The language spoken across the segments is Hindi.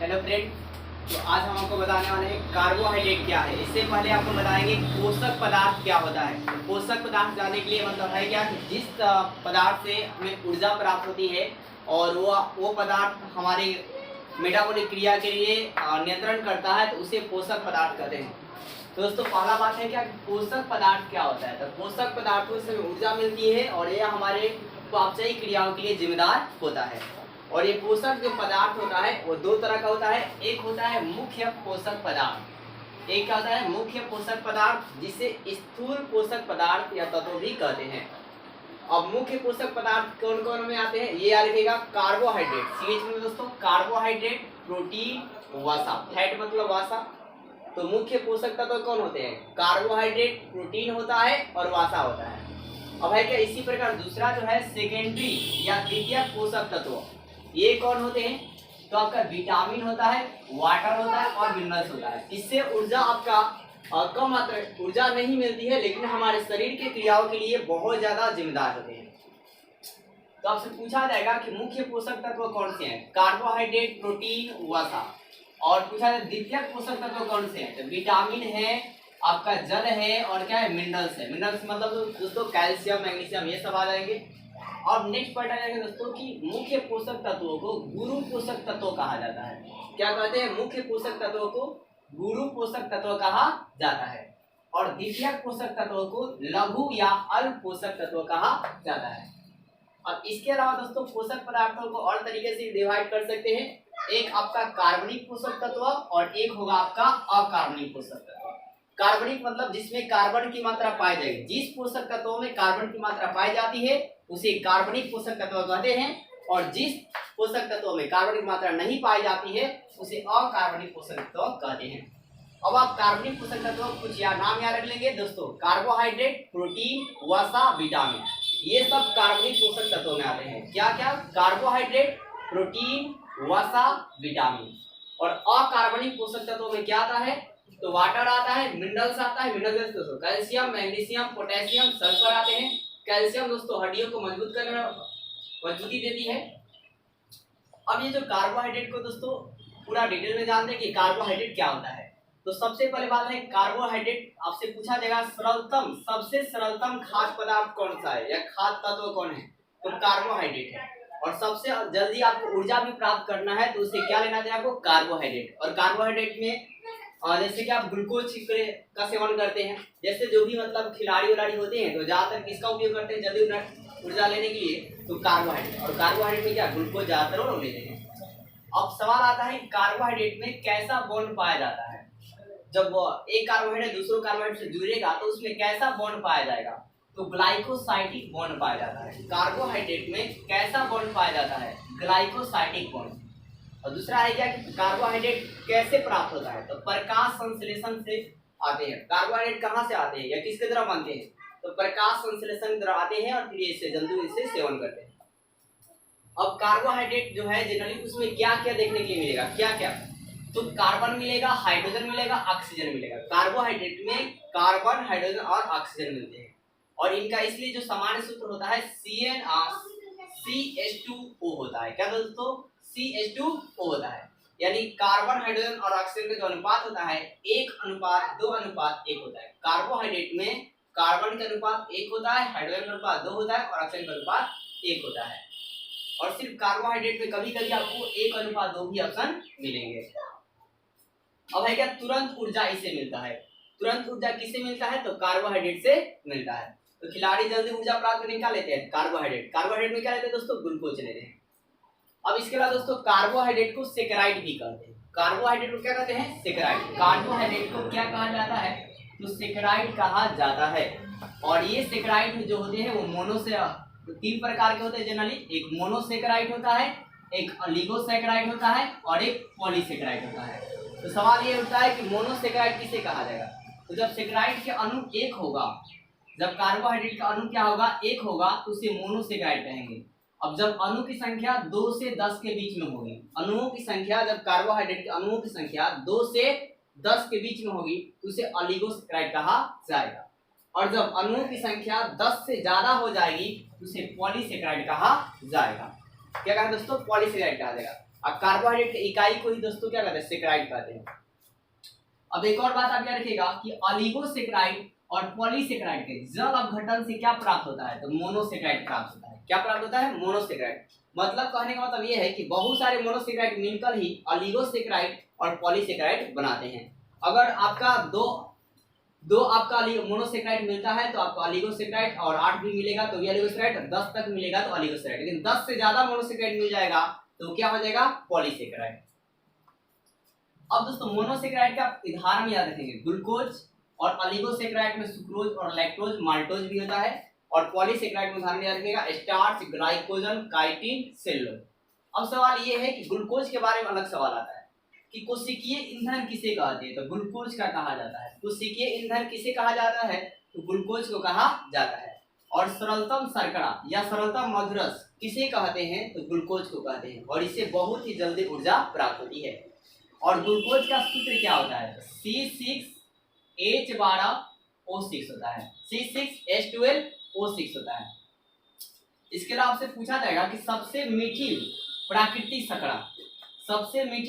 हेलो फ्रेंड, तो आज हम आपको बताने वाले हैं कार्बोहाइड्रेट क्या है। इससे पहले आपको बताएंगे पोषक पदार्थ क्या होता है। तो पोषक पदार्थ जानने के लिए मतलब है क्या कि जिस पदार्थ से हमें ऊर्जा प्राप्त होती है और वो पदार्थ हमारे मेटाबॉलिक क्रिया के लिए नियंत्रण करता है, तो उसे पोषक पदार्थ कहते हैं। तो दोस्तों पहला बात है क्या कि पोषक पदार्थ क्या होता है। तो पोषक पदार्थों से हमें ऊर्जा मिलती है और यह हमारे पाचन क्रियाओं के लिए जिम्मेदार होता है। और ये पोषक जो पदार्थ होता है वो दो तरह का होता है। एक होता है मुख्य पोषक पदार्थ, एक क्या होता है मुख्य पोषक पदार्थ, जिसे स्थूल पोषक पदार्थ या तत्व भी कहते हैं। अब मुख्य पोषक पदार्थ कौन कौन में आते हैं, ये याद रखिएगा। कार्बोहाइड्रेट, सीएच में दोस्तों कार्बोहाइड्रेट, प्रोटीन, वसा। फैट मतलब वसा। तो मुख्य पोषक तत्व कौन होते हैं, कार्बोहाइड्रेट, प्रोटीन होता है और वसा होता है। अब है क्या इसी प्रकार दूसरा जो है सेकेंडरी या द्वितीयक पोषक तत्व, ये कौन होते हैं, तो आपका विटामिन होता है, वाटर होता है और मिनरल्स होता है। इससे ऊर्जा आपका कम मात्रा ऊर्जा नहीं मिलती है, लेकिन हमारे शरीर के क्रियाओं के लिए बहुत ज्यादा जिम्मेदार होते हैं। तो आपसे पूछा जाएगा कि मुख्य पोषक तत्व कौन से हैं, कार्बोहाइड्रेट, प्रोटीन, वसा। और पूछा जाए द्वितीयक पोषक तत्व कौन से हैं, तो विटामिन है, आपका जल है और क्या है मिनरल्स है। मिनरल्स मतलब दोस्तों कैल्शियम, मैग्नीशियम, ये सब आ जाएंगे। और नेक्स्ट पॉइंट आ जाएगा दोस्तों कि मुख्य पोषक तत्वों को गुरु पोषक तत्व कहा जाता है। क्या कहते हैं, मुख्य पोषक तत्वों को गुरु पोषक तत्व कहा जाता है और द्वितीयक पोषक तत्वों को लघु या अल्प पोषक तत्व कहा जाता है। और इसके अलावा दोस्तों पोषक पदार्थों को और तरीके से डिवाइड कर सकते हैं। एक आपका कार्बनिक पोषक तत्व और एक होगा आपका अकार्बनिक पोषक तत्व। कार्बनिक मतलब जिसमें कार्बन की मात्रा पाई जाएगी, जिस पोषक तत्वों में कार्बन की मात्रा पाई जाती है उसे कार्बनिक पोषक तत्व कहते हैं, और जिस पोषक तत्वों में कार्बन की मात्रा नहीं पाई जाती है उसे अकार्बनिक पोषक तत्व कहते हैं। अब आप कार्बनिक पोषक तत्व कुछ नाम याद रख लेंगे दोस्तों, कार्बोहाइड्रेट, प्रोटीन, वसा, विटामिन, ये सब कार्बनिक पोषक तत्वों में आते हैं। क्या क्या, कार्बोहाइड्रेट, प्रोटीन, वसा, विटामिन। और अकार्बनिक पोषक तत्वों में क्या आता है, तो वाटर आता है, मिनरल्स आता है। मिनरल्स दोस्तों कैल्शियम, मैग्नीशियम, पोटेशियम, सल्फर आते हैं। कैल्शियम दोस्तों हड्डियों को मजबूत करने में मजबूती देती है। अब ये जो कार्बोहाइड्रेट को दोस्तों पूरा डिटेल में जानते हैं कि कार्बोहाइड्रेट क्या होता है। तो सबसे पहले बात है कार्बोहाइड्रेट, आपसे पूछा जाएगा सरलतम सबसे सरलतम खाद्य पदार्थ कौन सा है या खाद्य तत्व कौन है, तो कार्बोहाइड्रेट है। और सबसे जल्दी आपको ऊर्जा भी प्राप्त करना है तो उसे क्या लेना चाहिए आपको, कार्बोहाइड्रेट। और कार्बोहाइड्रेट में जैसे कि आप ग्लूकोज का सेवन करते हैं, जैसे जो भी मतलब खिलाड़ी उलाड़ी होते हैं तो ज्यादातर किसका उपयोग करते हैं जल्दी ऊर्जा लेने के लिए, तो कार्बोहाइड्रेट। और कार्बोहाइड्रेट में क्या ग्लूकोज ज्यादातर वो लेते हैं। अब सवाल आता है कार्बोहाइड्रेट में कैसा बॉन्ड पाया जाता है। जब एक कार्बोहाइड्रेट दूसरे कार्बोहाइड्रेट से जुड़ेगा तो उसमें कैसा बॉन्ड पाया जाएगा, तो ग्लाइकोसाइटिक बॉन्ड पाया जाता है। कार्बोहाइड्रेट में कैसा बॉन्ड पाया जाता है, ग्लाइकोसाइटिक बॉन्ड। और दूसरा है क्या कि कार्बोहाइड्रेट कैसे प्राप्त होता है, तो प्रकाश संश्लेषण से आते हैं। कार्बोहाइड्रेट कहाँ से आते हैं या किसके द्वारा बनते हैं, तो प्रकाश संश्लेषण द्वारा आते हैं और फिर इससे जंतु इसे सेवन करते हैं। अब कार्बोहाइड्रेट जो है जनरली उसमें क्या क्या देखने के लिए मिलेगा, क्या क्या, तो कार्बन मिलेगा, हाइड्रोजन मिलेगा, ऑक्सीजन मिलेगा। कार्बोहाइड्रेट में कार्बन, हाइड्रोजन और ऑक्सीजन मिलते हैं। और इनका इसलिए जो सामान्य सूत्र होता है CH2O होता है। क्या दोस्तों, CH2O होता है। यानी कार्बन, हाइड्रोजन और ऑक्सीजन का जो अनुपात होता है 1:2:1 होता है। कार्बोहाइड्रेट में कार्बन का अनुपात 1 होता है, हाइड्रोजन का अनुपात 2 होता है और ऑक्सीजन का अनुपात 1 होता है। और सिर्फ कार्बोहाइड्रेट में कभी कभी आपको 1:2 भी ऑप्शन मिलेंगे। अब है क्या, तुरंत ऊर्जा इसे मिलता है। तुरंत ऊर्जा किससे मिलता है, तो कार्बोहाइड्रेट से मिलता है। तो खिलाड़ी जल्दी ऊर्जा प्राप्त करने क्या लेते हैं, कार्बोहाइड्रेट। कार्बोहाइड्रेट में क्या लेते हैं दोस्तों, ग्लूकोज लेते हैं। अब इसके बाद दोस्तों कार्बोहाइड्रेट को सेकेराइड भी कहते हैं। कार्बोहाइड्रेट को क्या कहते हैं, सेकेराइड। कार्बोहाइड्रेट को क्या कहा जाता है, तो सेकेराइड कहा जाता है। और ये सेकेराइड जो होते हैं वो मोनो से तो 3 प्रकार के होते हैं जनरली। एक मोनोसेकेराइड होता है, एक ऑलिगोसेकेराइड होता है और एक पॉलीसेकेराइड होता है। तो सवाल ये उठता है कि मोनोसेकेराइड किसे कहा जाएगा, तो जब सेकेराइड के अणु 1 होगा, जब कार्बोहाइड्रेट का अणु क्या होगा, 1 होगा, तो उसे मोनोसेकेराइड कहेंगे। अब जब अणु की संख्या 2 से 10 के बीच में होगी, अणुओं की संख्या जब कार्बोहाइड्रेट के अणुओं की संख्या 2 से 10 के बीच में होगी तो उसे ऑलिगोसेकेराइड कहा जाएगा। और जब अणुओं की संख्या 10 से ज्यादा हो जाएगी तो उसे पॉलीसेकेराइड कहा जाएगा। क्या कहा दोस्तों, पॉलीसेकेराइड कहा जाएगा। अब कार्बोहाइड्रेट की इकाई को ही दोस्तों क्या कहते हैं, सेकेराइड कहते हैं। अब एक और बात आप याद रखिएगा कि ऑलिगोसेकेराइड और पॉलीसेकेराइड के जल अपघटन से क्या प्राप्त होता है, तो मोनोसेकेराइड प्राप्त होता है। क्या प्राप्त होता है, मोनोसेकेराइड। मतलब कहने का मतलब ये है कि बहुत सारे मोनोसेकेराइड मिलकर ही ऑलिगोसेकेराइड और पॉलीसेकेराइड बनाते हैं। अगर आपका दो आपका मोनोसेकेराइड मिलता है तो आपको ऑलिगोसेकेराइड, और 8 भी मिलेगा तो भी ऑलिगोसेकेराइड, 10 तक मिलेगा तो ऑलिगोसेकेराइड। लेकिन 10 से ज्यादा मोनोसेकेराइड मिल जाएगा तो क्या हो जाएगा, पॉलीसेकेराइड। अब दोस्तों मोनोसेकेराइड का उदाहरण याद रखेंगे, ग्लूकोज, और ऑलिगोसेकेराइड में सुक्रोज और लैक्टोज माल्टोज भी होता है, और पॉलीसेकेराइड में उदाहरण याद रखिएगा, स्टार्च, ग्लाइकोजन, काइटिन, सेलुलोज। अब सवाल ये है कि ग्लूकोज के बारे में अलग सवाल आता है कि कोशिकीय ईंधन किसे कहते हैं, तो ग्लूकोज का कहा जाता है। कोशिकीय ईंधन किसे कहा जाता है, तो ग्लूकोज को कहा जाता है। और सरलतम शर्करा या सरलतम मधुरस किसे कहते हैं, तो ग्लूकोज को कहते हैं, और इससे बहुत ही जल्दी ऊर्जा प्राप्त होती है। और ग्लूकोज का सूत्र क्या होता है, C6H12O6 होता है, C6H12O6 होता है। इसके अलावा आपसे पूछा जाएगा कि सबसे मीठी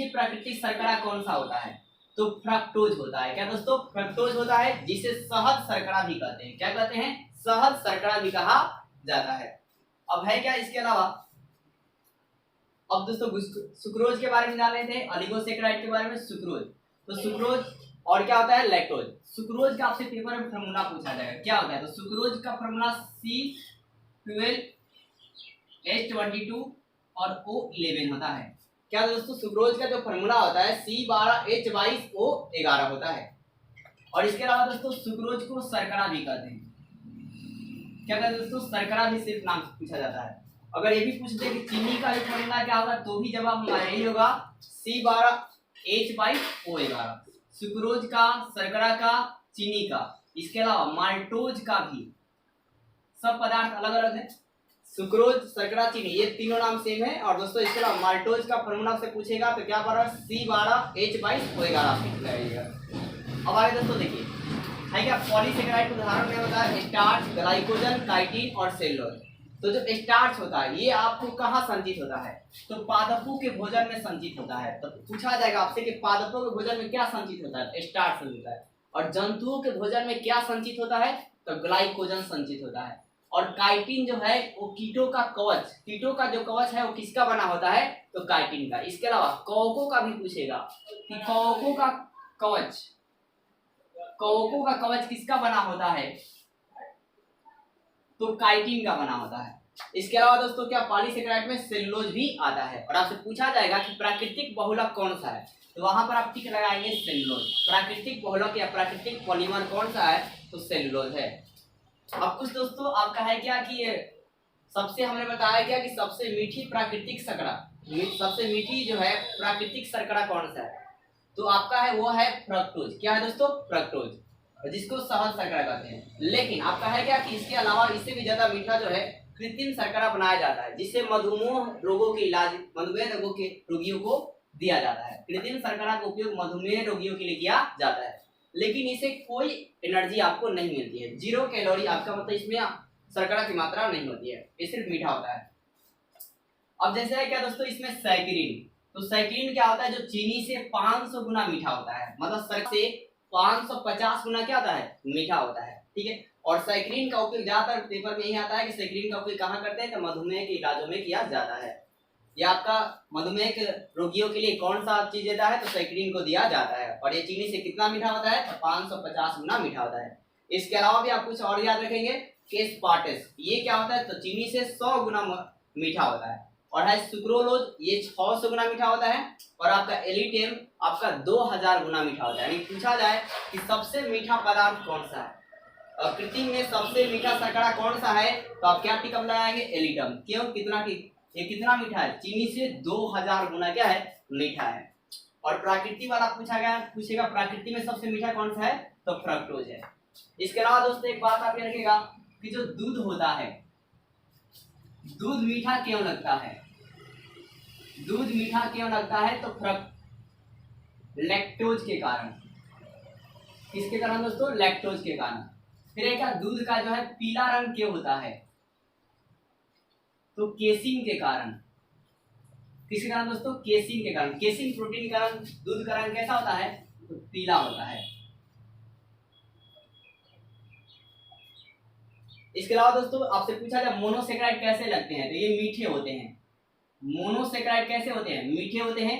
प्राकृतिक शर्करा कौन सा होता है, तो फ्रक्टोज होता है। क्या दोस्तों, फ्रक्टोज होता है, जिसे शहद शर्करा भी कहते हैं। क्या कहते हैं, शहद शर्करा भी कहा जाता है। अब है क्या इसके अलावा, अब दोस्तों सुक्रोज के बारे में जान लेते हैं, ऑलिगोसेकेराइड के बारे में सुक्रोज। तो सुक्रोज और क्या होता है, लैक्टोज। सुक्रोज का आपसे पेपर में फार्मूला पूछा जाएगा, क्या होता है, तो सुक्रोज का फार्मूला C12H22 और O11 होता है। क्या दोस्तों, सुक्रोज का जो फार्मूला होता है C12H22O11 होता है। और इसके अलावा दोस्तों सुक्रोज को शर्करा भी कहते हैं। क्या कहते हैं दोस्तों, शर्करा भी सिर्फ नाम से पूछा जाता है। अगर ये भी पूछ दे कि चीनी का जो फार्मूला क्या होगा, तो भी जवाब हमारा यही होगा, C12H22O11। सुक्रोज का, शर्करा का, चीनी का, इसके अलावा माल्टोज का भी। सब पदार्थ अलग अलग है, सुक्रोज, शर्करा, चीनी, ये तीनों नाम सेम है। और दोस्तों इसके अलावा माल्टोज का फार्मूला से पूछेगा तो क्या पड़ा, C12H22O11। अब आगे दोस्तों देखिए, है क्या, पॉलीसेकेराइड का उदाहरण में होता है स्टार्च, ग्लाइकोजन, काइटिन और सेलुलोज। तो जो स्टार्च होता है ये आपको कहाँ संचित होता है, तो पादपों के भोजन में संचित होता है। तो पूछा जाएगा आपसे कि पादपों के भोजन में क्या संचित होता है, स्टार्च संचित होता है। और जंतुओं के भोजन में क्या संचित होता है, तो ग्लाइकोजन संचित होता है। और काइटिन जो है वो कीटों का कवच, कीटों का जो कवच है वो किसका बना होता है, तो काइटिन का। इसके अलावा कवकों का भी पूछेगा कि कवकों का कवच किसका बना होता है, तो काइटिन का बना होता है। इसके अलावा दोस्तों क्या, पॉलीसेकेराइड में सेलुलोज भी आता है। और आपसे पूछा जाएगा कि प्राकृतिक बहुलक कौन सा है, तो वहां पर आप टिक लगाएंगे सेलुलोज। प्राकृतिक बहुलक या प्राकृतिक पॉलीमर कौन सा है, तो सेलुलोज है। अब कुछ दोस्तों आपका है क्या कि सबसे हमने बताया क्या कि सबसे मीठी प्राकृतिक शर्करा, सबसे मीठी जो है प्राकृतिक शर्करा कौन सा है, तो आपका है वो है फ्रक्टोज। क्या है दोस्तों, फ्रक्टोज, जिसको शहद शर्करा कहते हैं। लेकिन आपका है क्या कि इसके अलावा इससे भी ज्यादा मीठा जो है कृत्रिम शर्करा बनाया जाता है, जिससे मधुमेह रोगों के इलाज, मधुमेह रोगों के रोगियों को दिया जाता है। कृत्रिम शर्करा का उपयोग मधुमेह रोगियों के लिए किया जाता है, लेकिन इसे कोई एनर्जी आपको नहीं मिलती है, 0 कैलोरी आपका, मतलब इसमें शर्करा की मात्रा नहीं होती है, ये सिर्फ मीठा होता है। अब जैसे है क्या दोस्तों, इसमें सैकरीन, तो सैकरीन क्या होता है, जो चीनी से 500 गुना मीठा होता है, मतलब शर्करा से 550 गुना क्या होता है, मीठा होता है, ठीक है। और सैकरीन का उपयोग ज्यादातर पेपर में यही आता है कि सैकरीन का उपयोग कहाँ करते हैं, तो मधुमेह के इलाजों में किया जाता है। ये आपका मधुमेह के रोगियों के लिए कौन सा चीज देता है, तो सैकरीन को दिया जाता है। और ये चीनी से कितना मीठा होता है, तो 550 गुना मीठा होता है। इसके अलावा भी आप कुछ और याद रखेंगे कि स्पार्टेस, ये क्या होता है, तो चीनी से 100 गुना मीठा होता है। और है सुक्रोलोज, ये 600 गुना मीठा होता है। और आपका एलिटेम आपका 2000 गुना मीठा होता है। यानी पूछा जाए कि सबसे मीठा पदार्थ कौन सा है, कृत्रिम में सबसे मीठा शर्करा कौन सा है, तो आप क्या टिकम लगाएंगे, एलिटम। क्यों, कितना ये कितना मीठा है, चीनी से 2000 गुना क्या है, मीठा है। और प्राकृतिक वाला पूछेगा प्राकृतिक में सबसे मीठा कौन सा है, तो फ्रक्टोज है। इसके अलावा दोस्तों एक बात आप ये रखिएगा कि जो दूध होता है, दूध मीठा क्यों लगता है, दूध मीठा क्यों लगता है, तो लैक्टोज के कारण। किसके कारण दोस्तों, लैक्टोज के कारण। फिर एक दूध का जो है पीला रंग क्यों होता है, तो केसिन के कारण। किसके कारण दोस्तों? केसिन के कारण। केसिन प्रोटीन के कारण दूध का रंग कैसा होता है? तो पीला होता है। इसके अलावा दोस्तों आपसे पूछा जाए मोनोसेक्राइड कैसे लगते हैं, तो ये मीठे होते हैं। मोनोसेक्राइड कैसे होते हैं? मीठे होते हैं।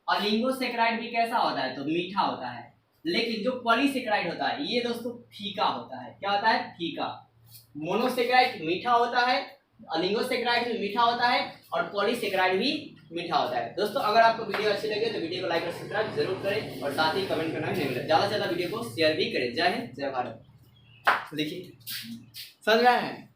ऑलिगोसेक्राइड भी कैसा होता है? तो मीठा होता है। लेकिन जो पॉलीसेक्राइड होता है ये दोस्तों फीका होता है। क्या होता है? फीका। मोनोसेक्राइड मीठा होता है, ऑलिगोसेक्राइड भी मीठा होता है और पॉलीसेक्राइड भी मीठा होता है। दोस्तों अगर आपको वीडियो अच्छी लगे तो वीडियो को लाइक और सब्सक्राइब जरूर करें और साथ ही कमेंट करना नहीं भूलें। ज़्यादा से ज़्यादा वीडियो को शेयर भी करें। जय हिंद, जय भारत। देखिए समझ में आया है?